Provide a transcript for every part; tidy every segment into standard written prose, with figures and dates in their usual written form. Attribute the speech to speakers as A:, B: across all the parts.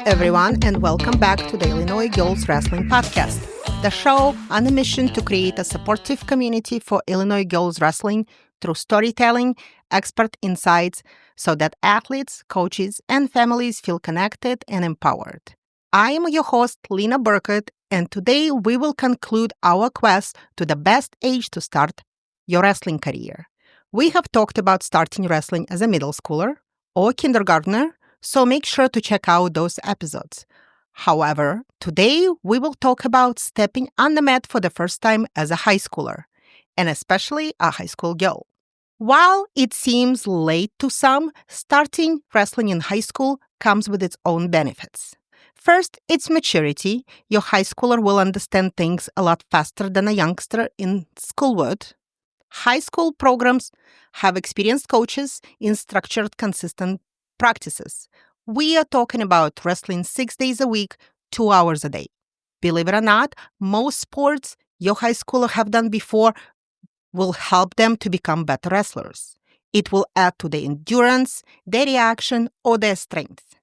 A: everyone, and welcome back to the Illinois Girls Wrestling Podcast, the show on a mission to create a supportive community for Illinois girls wrestling through storytelling, expert insights, so that athletes, coaches, and families feel connected and empowered. I am your host, Lena Burkut, and today we will conclude our quest to the best age to start your wrestling career. We have talked about starting wrestling as a middle schooler or kindergartner, so make sure to check out those episodes. However, today we will talk about stepping on the mat for the first time as a high schooler, and especially a high school girl. While it seems late to some, starting wrestling in high school comes with its own benefits. First, it's maturity. Your high schooler will understand things a lot faster than a youngster in school would. High school programs have experienced coaches in structured, consistent practices. We are talking about wrestling 6 days a week, 2 hours a day. Believe it or not, most sports your high schooler have done before will help them to become better wrestlers. It will add to their endurance, their reaction, or their strength.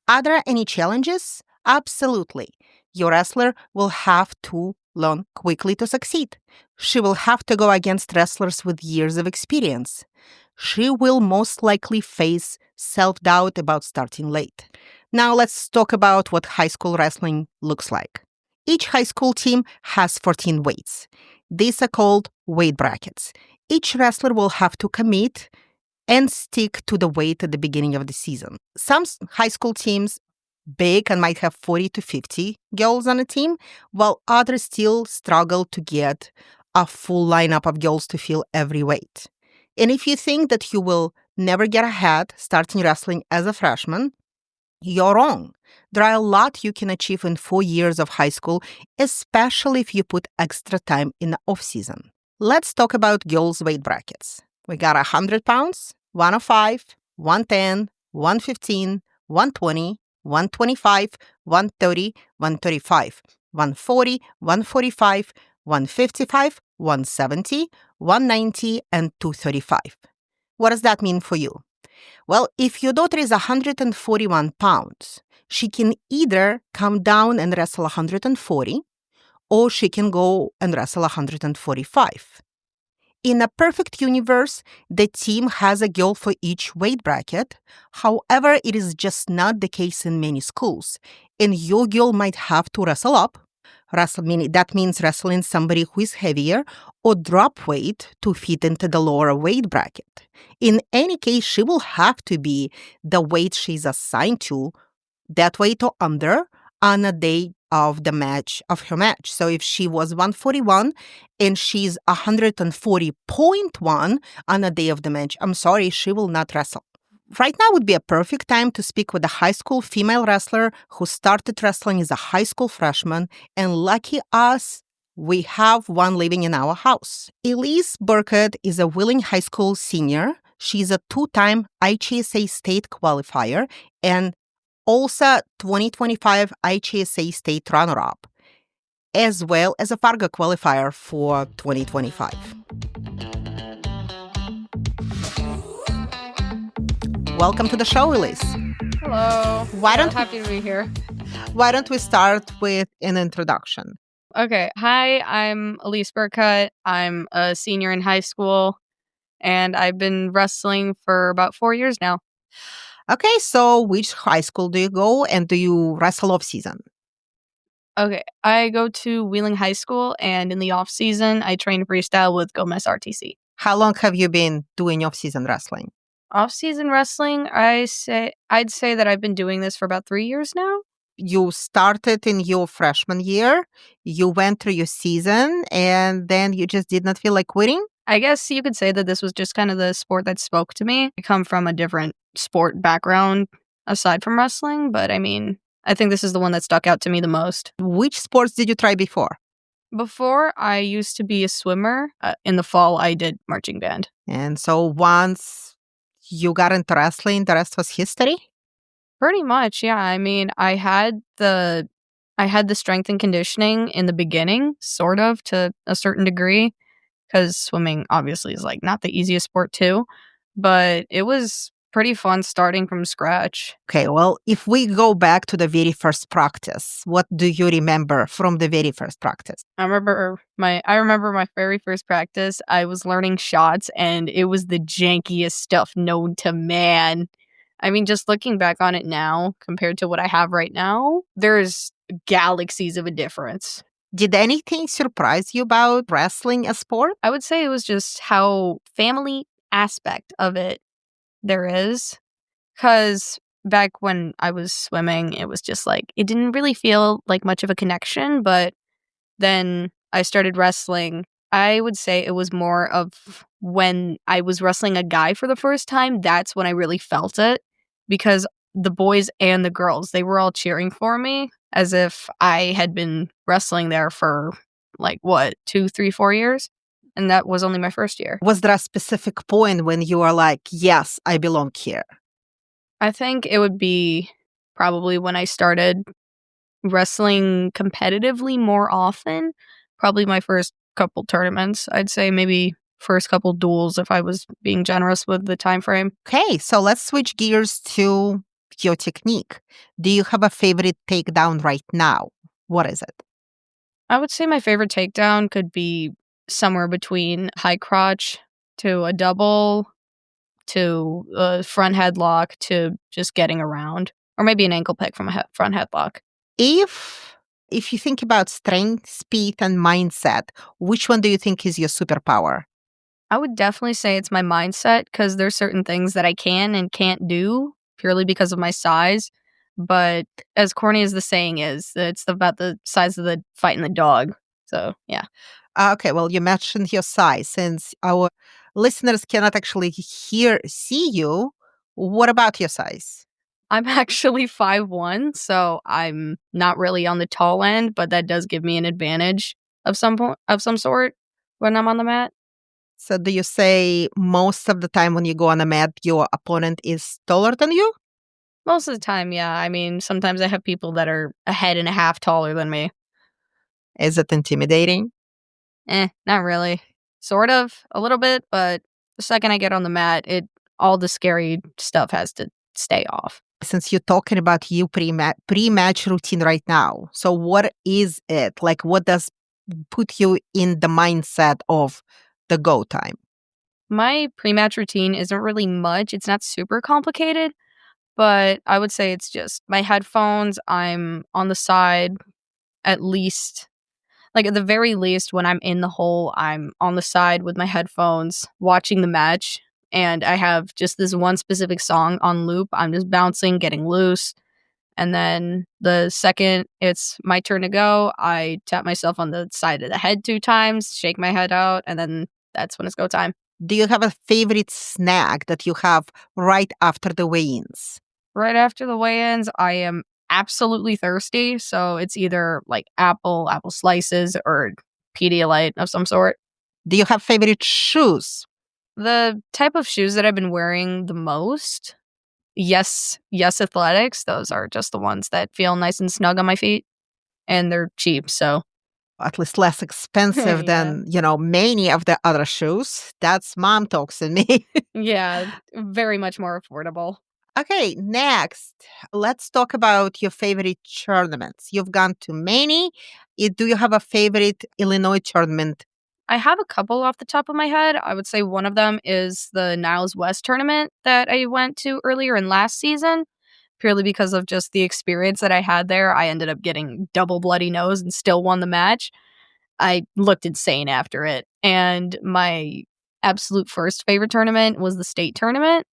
A: Are there any challenges? Absolutely. Your wrestler will have to learn quickly to succeed. She will have to go against wrestlers with years of experience. She will most likely face self-doubt about starting late. Now let's talk about what high school wrestling looks like. Each high school team has 14 weights. These are called weight brackets. Each wrestler will have to commit and stick to the weight at the beginning of the season. Some high school teams big and might have 40 to 50 girls on a team, while others still struggle to get a full lineup of girls to fill every weight. And if you think that you will never get ahead starting wrestling as a freshman, you're wrong. There are a lot you can achieve in 4 years of high school, especially if you put extra time in the off-season. Let's talk about girls' weight brackets. We got 100 pounds, 105, 110, 115, 120, 125, 130, 135, 140, 145, 155, 170, 190, and 235. What does that mean for you? Well, if your daughter is 141 pounds, she can either come down and wrestle 140, or she can go and wrestle 145. In a perfect universe, the team has a girl for each weight bracket. However, it is just not the case in many schools, and your girl might have to wrestle up. That means wrestling somebody who is heavier, or drop weight to fit into the lower weight bracket. In any case, she will have to be the weight she's assigned to, that weight or under, on a day of her match. So if she was 141 and she's 140.1 on a day of the match, I'm sorry, she will not wrestle. Right now would be a perfect time to speak with a high school female wrestler who started wrestling as a high school freshman, and lucky us, we have one living in our house. Elise Burkut is a willing high school senior. She's a 2-time IHSA state qualifier and also 2025 IHSA state runner-up, as well as a Fargo qualifier for 2025. Welcome to the show, Elise.
B: Hello. Happy to be here.
A: Why don't we start with an introduction?
B: Okay. Hi, I'm Elise Burkut. I'm a senior in high school, and I've been wrestling for about 4 years now.
A: Okay, so which high school do you go, and do you wrestle off-season?
B: Okay, I go to Wheeling High School, and in the off-season, I train freestyle with Gomez RTC.
A: How long have you been doing off-season wrestling?
B: Off-season wrestling, I'd say that I've been doing this for about 3 years now.
A: You started in your freshman year, you went through your season, and then you just did not feel like quitting?
B: I guess you could say that this was just kind of the sport that spoke to me. I come from a different sport background aside from wrestling, but I mean, I think this is the one that stuck out to me the most.
A: Which sports did you try before?
B: Before, I used to be a swimmer. In the fall, I did marching band.
A: And so once you got into wrestling, the rest was history?
B: Pretty much, yeah. I mean, I had the strength and conditioning in the beginning, sort of, to a certain degree, because swimming obviously is like not the easiest sport too. But it was pretty fun starting from scratch.
A: Okay, well, if we go back to the very first practice, what do you remember from the very first practice?
B: I remember my very first practice. I was learning shots and it was the jankiest stuff known to man. I mean, just looking back on it now compared to what I have right now, there's galaxies of a difference.
A: Did anything surprise you about wrestling a sport?
B: I would say it was just how family aspect of it there is. Because back when I was swimming, it was just like, it didn't really feel like much of a connection. But then I started wrestling. I would say it was more of when I was wrestling a guy for the first time. That's when I really felt it because the boys and the girls, they were all cheering for me as if I had been wrestling there for like what, 2, 3, 4 years. And that was only my first year.
A: Was there a specific point when you were like, yes, I belong here?
B: I think it would be probably when I started wrestling competitively more often. Probably my first couple tournaments. I'd say maybe first couple duels if I was being generous with the time frame.
A: Okay, so let's switch gears to your technique. Do you have a favorite takedown right now? What is it?
B: I would say my favorite takedown could be somewhere between high crotch to a double to a front headlock to just getting around, or maybe an ankle pick from a front headlock.
A: If you think about strength, speed, and mindset, which one do you think is your superpower?
B: I would definitely say it's my mindset because there's certain things that I can and can't do purely because of my size. But as corny as the saying is, it's about the size of the fighting the dog. So, yeah.
A: Okay, well, you mentioned your size. Since our listeners cannot actually see you, what about your size?
B: I'm actually 5'1", so I'm not really on the tall end, but that does give me an advantage of some sort when I'm on the mat.
A: So do you say most of the time when you go on a mat, your opponent is taller than you?
B: Most of the time, yeah. I mean, sometimes I have people that are a head and a half taller than me.
A: Is it intimidating?
B: Not really. Sort of, a little bit, but the second I get on the mat, all the scary stuff has to stay off.
A: Since you're talking about your pre-match routine right now, so what is it? Like, what does put you in the mindset of the go time?
B: My pre-match routine isn't really much. It's not super complicated, but I would say it's just my headphones. I'm on the side at least, like at the very least, when I'm in the hole, I'm on the side with my headphones watching the match. And I have just this one specific song on loop. I'm just bouncing, getting loose. And then the second it's my turn to go, I tap myself on the side of the head 2 times, shake my head out, and then that's when it's go time.
A: Do you have a favorite snack that you have right after the weigh-ins?
B: Right after the weigh-ins, I am absolutely thirsty. So it's either like apple slices, or Pedialyte of some sort.
A: Do you have favorite shoes?
B: The type of shoes that I've been wearing the most, yes, athletics. Those are just the ones that feel nice and snug on my feet, and they're cheap. So
A: At least less expensive
B: Yeah.
A: than, many of the other shoes. That's mom talks in me.
B: yeah, very much more affordable.
A: Okay, next, let's talk about your favorite tournaments. You've gone to many. Do you have a favorite Illinois tournament?
B: I have a couple off the top of my head. I would say one of them is the Niles West tournament that I went to earlier in last season, purely because of just the experience that I had there. I ended up getting double bloody nose and still won the match. I looked insane after it. And my absolute first favorite tournament was the state tournament.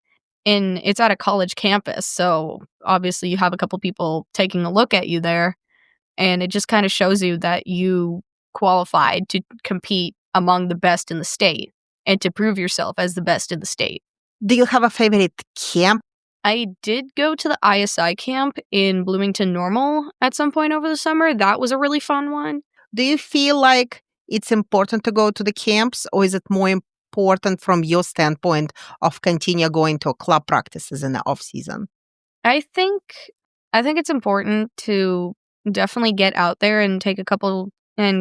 B: And it's at a college campus. So obviously you have a couple people taking a look at you there. And it just kind of shows you that you qualified to compete among the best in the state and to prove yourself as the best in the state.
A: Do you have a favorite camp?
B: I did go to the IHSA camp in Bloomington Normal at some point over the summer. That was a really fun one.
A: Do you feel like it's important to go to the camps, or is it more important from your standpoint of continue going to club practices in the off season?
B: I think it's important to definitely get out there and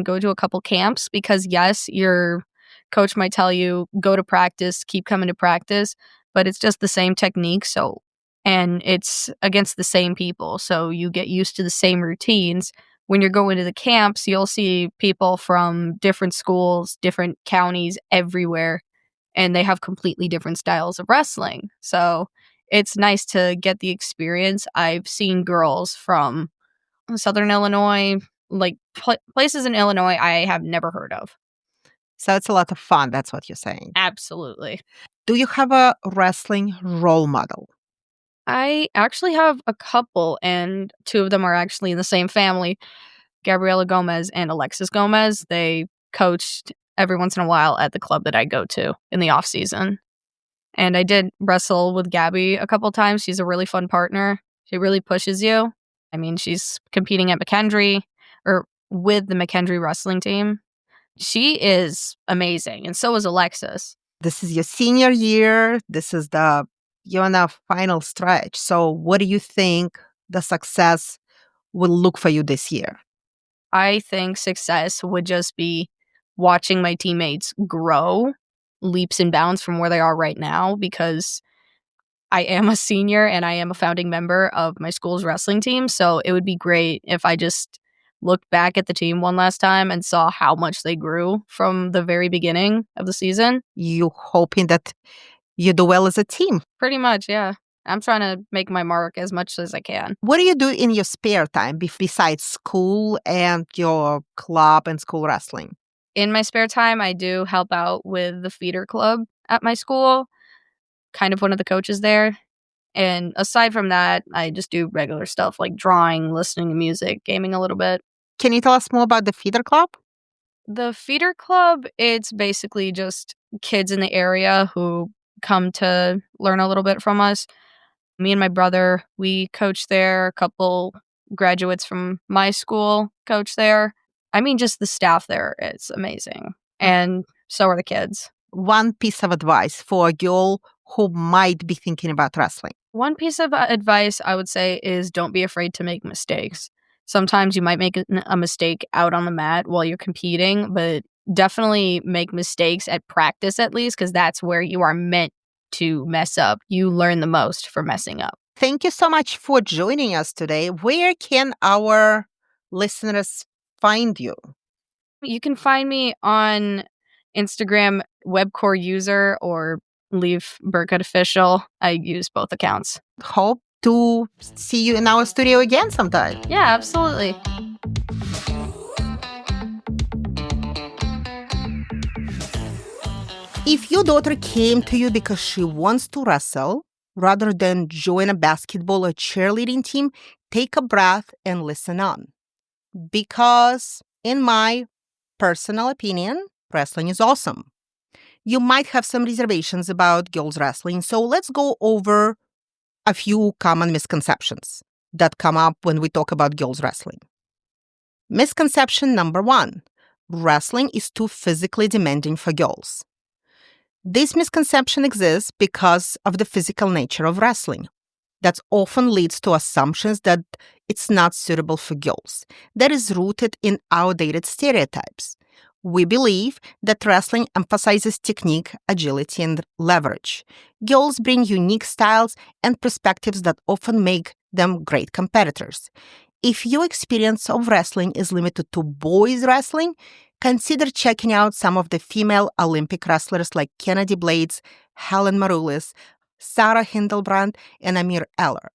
B: go to a couple camps, because yes, your coach might tell you go to practice, keep coming to practice, but it's just the same technique. And it's against the same people. So you get used to the same routines. When you're going to the camps, you'll see people from different schools, different counties, everywhere, and they have completely different styles of wrestling. So it's nice to get the experience. I've seen girls from Southern Illinois, like places in Illinois I have never heard of.
A: So it's a lot of fun. That's what you're saying.
B: Absolutely.
A: Do you have a wrestling role model?
B: I actually have a couple, and two of them are actually in the same family. Gabriela Gomez and Alexis Gomez. They coached every once in a while at the club that I go to in the off season. And I did wrestle with Gabby a couple times. She's a really fun partner. She really pushes you. I mean, she's competing at McKendree or with the McKendree wrestling team. She is amazing, and so is Alexis.
A: This is your senior year. You're in the final stretch. So what do you think the success will look for you this year?
B: I think success would just be watching my teammates grow leaps and bounds from where they are right now, because I am a senior and I am a founding member of my school's wrestling team. So it would be great if I just looked back at the team one last time and saw how much they grew from the very beginning of the season.
A: You hoping that you do well as a team?
B: Pretty much, yeah. I'm trying to make my mark as much as I can.
A: What do you do in your spare time besides school and your club and school wrestling?
B: In my spare time, I do help out with the feeder club at my school, kind of one of the coaches there. And aside from that, I just do regular stuff like drawing, listening to music, gaming a little bit.
A: Can you tell us more about the feeder club?
B: The feeder club, it's basically just kids in the area who come to learn a little bit from us. Me and my brother, we coach there. A couple graduates from my school coach there. I mean, just the staff there, it's amazing. And so are the kids.
A: One piece of advice for a girl who might be thinking about wrestling.
B: One piece of advice I would say is don't be afraid to make mistakes. Sometimes you might make a mistake out on the mat while you're competing, but definitely make mistakes at practice at least, because that's where you are meant to mess up. You learn the most for messing up.
A: Thank you so much for joining us today. Where can our listeners find you?
B: You can find me on Instagram, webcore user, or Elise Burkut official. I use both accounts.
A: Hope to see you in our studio again sometime.
B: Yeah, absolutely.
A: If your daughter came to you because she wants to wrestle, rather than join a basketball or cheerleading team, take a breath and listen on. Because, in my personal opinion, wrestling is awesome. You might have some reservations about girls wrestling, so let's go over a few common misconceptions that come up when we talk about girls wrestling. Misconception number 1: wrestling is too physically demanding for girls. This misconception exists because of the physical nature of wrestling. That often leads to assumptions that it's not suitable for girls. That is rooted in outdated stereotypes. We believe that wrestling emphasizes technique, agility, and leverage. Girls bring unique styles and perspectives that often make them great competitors. If your experience of wrestling is limited to boys wrestling, consider checking out some of the female Olympic wrestlers like Kennedy Blades, Helen Maroulis, Sarah Hindlebrand, and Amir Eller.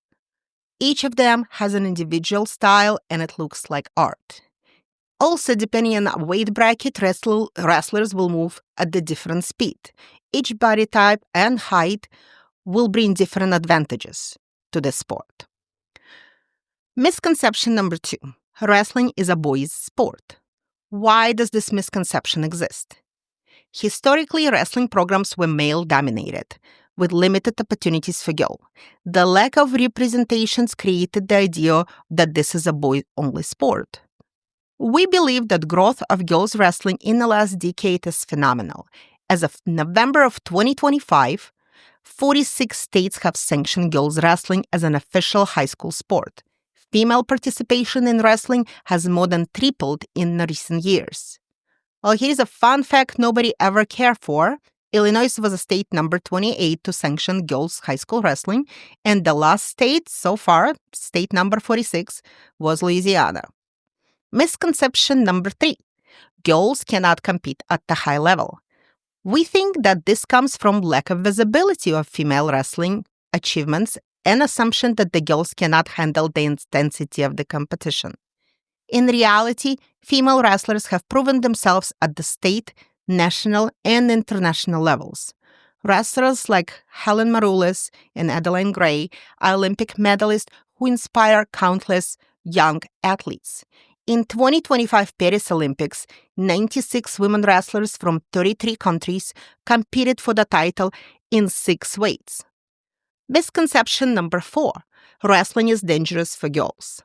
A: Each of them has an individual style and it looks like art. Also, depending on the weight bracket, wrestlers will move at a different speed. Each body type and height will bring different advantages to the sport. Misconception number 2: wrestling is a boys' sport. Why does this misconception exist? Historically, wrestling programs were male-dominated, with limited opportunities for girls. The lack of representations created the idea that this is a boy-only sport. We believe that growth of girls wrestling in the last decade is phenomenal. As of November of 2025, 46 states have sanctioned girls wrestling as an official high school sport. Female participation in wrestling has more than tripled in recent years. Well, here's a fun fact nobody ever cared for. Illinois was a state number 28 to sanction girls' high school wrestling, and the last state so far, state number 46, was Louisiana. Misconception number 3. Girls cannot compete at the high level. We think that this comes from lack of visibility of female wrestling achievements and assumption that the girls cannot handle the intensity of the competition. In reality, female wrestlers have proven themselves at the state, national, and international levels. Wrestlers like Helen Maroulis and Adeline Gray are Olympic medalists who inspire countless young athletes. In 2025 Paris Olympics, 96 women wrestlers from 33 countries competed for the title in 6 weights. Misconception number 4. Wrestling is dangerous for girls.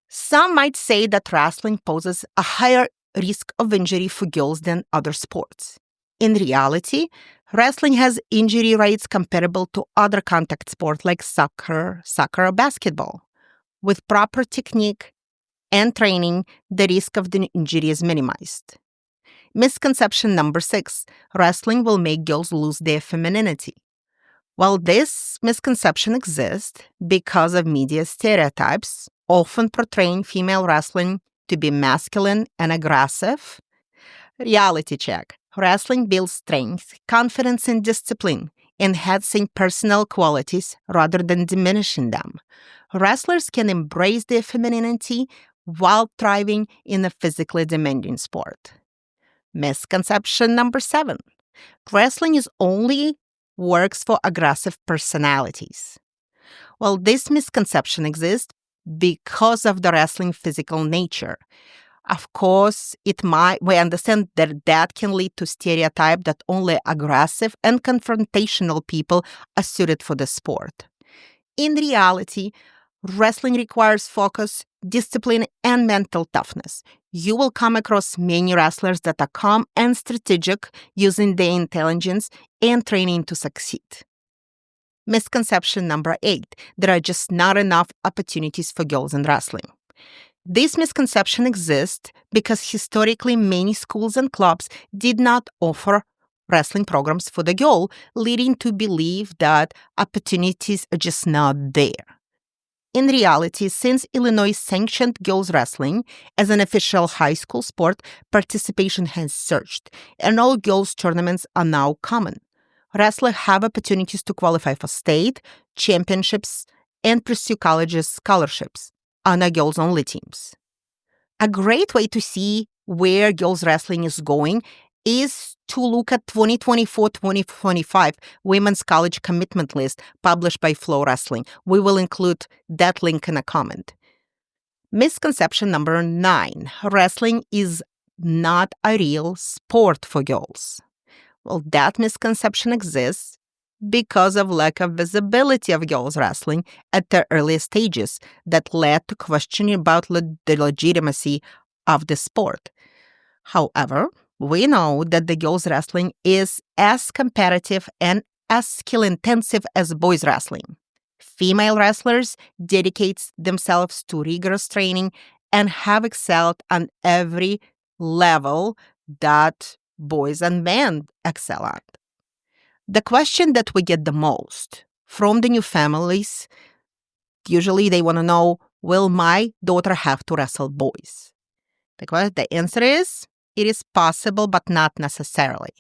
A: Some might say that wrestling poses a higher risk of injury for girls than other sports. In reality, wrestling has injury rates comparable to other contact sports like soccer or basketball. With proper technique and training, the risk of the injury is minimized. Misconception number 6. Wrestling will make girls lose their femininity. While this misconception exists because of media stereotypes, often portraying female wrestling to be masculine and aggressive, reality check. Wrestling builds strength, confidence, and discipline, enhancing personal qualities rather than diminishing them. Wrestlers can embrace their femininity while thriving in a physically demanding sport. Misconception number 7. Wrestling is only works for aggressive personalities. Well, this misconception exists because of the wrestling physical nature. Of course, we understand that can lead to stereotype that only aggressive and confrontational people are suited for the sport. In reality, wrestling requires focus, discipline, and mental toughness. You will come across many wrestlers that are calm and strategic, using their intelligence and training to succeed. Misconception number 8. There are just not enough opportunities for girls in wrestling. This misconception exists because historically many schools and clubs did not offer wrestling programs for the girl, leading to believe that opportunities are just not there. In reality, since Illinois sanctioned girls wrestling as an official high school sport, participation has surged, and all girls tournaments are now common. Wrestlers have opportunities to qualify for state, championships, and pursue colleges scholarships on a girls-only teams. A great way to see where girls wrestling is going is to look at 2024-2025 Women's College Commitment List published by Flow Wrestling. We will include that link in a comment. Misconception number 9. Wrestling is not a real sport for girls. Well, that misconception exists because of lack of visibility of girls wrestling at the early stages that led to questioning about the legitimacy of the sport. However, we know that the girls wrestling is as competitive and as skill-intensive as boys wrestling. Female wrestlers dedicate themselves to rigorous training and have excelled on every level that boys and men excel at. The question that we get the most from the new families, usually they want to know, will my daughter have to wrestle boys? The answer is, it is possible, but not necessarily.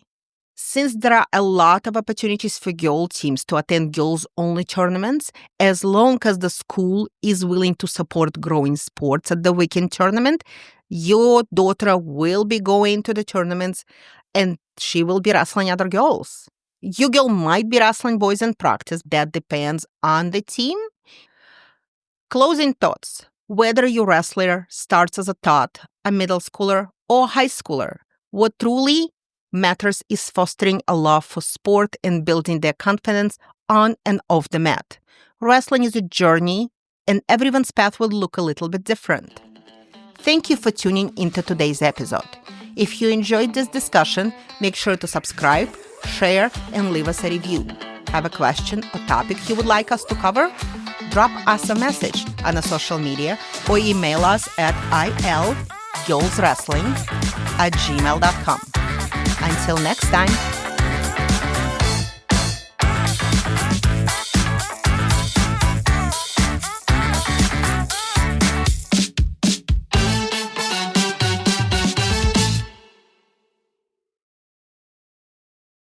A: Since there are a lot of opportunities for girl teams to attend girls-only tournaments, as long as the school is willing to support growing sports at the weekend tournament, your daughter will be going to the tournaments and she will be wrestling other girls. Your girl might be wrestling boys in practice. That depends on the team. Closing thoughts. Whether your wrestler starts as a tot, a middle schooler, or high schooler, what truly matters is fostering a love for sport and building their confidence on and off the mat. Wrestling is a journey, and everyone's path will look a little bit different. Thank you for tuning into today's episode. If you enjoyed this discussion, make sure to subscribe, share, and leave us a review. Have a question or topic you would like us to cover? Drop us a message on a social media or email us at ilgirlswrestling@gmail.com. Until next time.